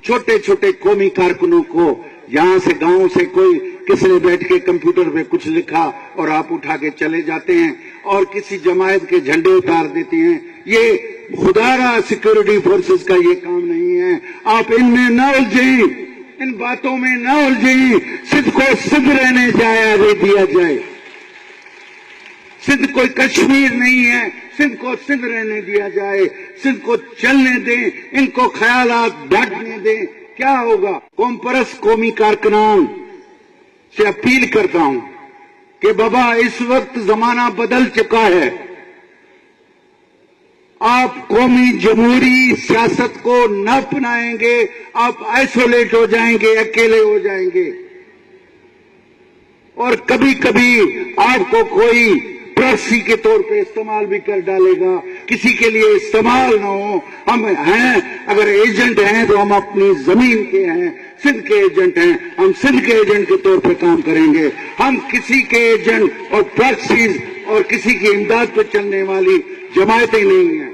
چھوٹے چھوٹے قومی کارکنوں کو یہاں سے گاؤں سے کوئی کسی نے بیٹھ کے کمپیوٹر پہ کچھ لکھا اور آپ اٹھا کے چلے جاتے ہیں اور کسی جماعت کے جھنڈے اتار دیتے ہیں. یہ خدا را سیکورٹی فورسز کا یہ کام نہیں ہے. آپ ان میں نہ الجھیں, ان باتوں میں نہ الجھیں. سندھ کو سندھ رہنے دیا جائے. سندھ کوئی کشمیر نہیں ہے, سندھ کو سندھ رہنے دیا جائے. سندھ کو چلنے دیں, ان کو خیالات بانٹنے دیں. کیا ہوگا؟ قوم پرست قومی کارکنان سے اپیل کرتا ہوں کہ بابا اس وقت زمانہ بدل چکا ہے. آپ قومی جمہوری سیاست کو نہ اپنائیں گے, آپ آئسولیٹ ہو جائیں گے, اکیلے ہو جائیں گے. اور کبھی کبھی آپ کو کوئی پراکسی کے طور پہ استعمال بھی کر ڈالے گا. کسی کے لیے استعمال نہ ہو. ہم ہیں, اگر ایجنٹ ہیں تو ہم اپنی زمین کے ہیں, سندھ کے ایجنٹ ہیں. ہم سندھ کے ایجنٹ کے طور پہ کام کریں گے. ہم کسی کے ایجنٹ اور پراکسیز اور کسی کی امداد پہ چلنے والی جماعتیں نہیں ہیں.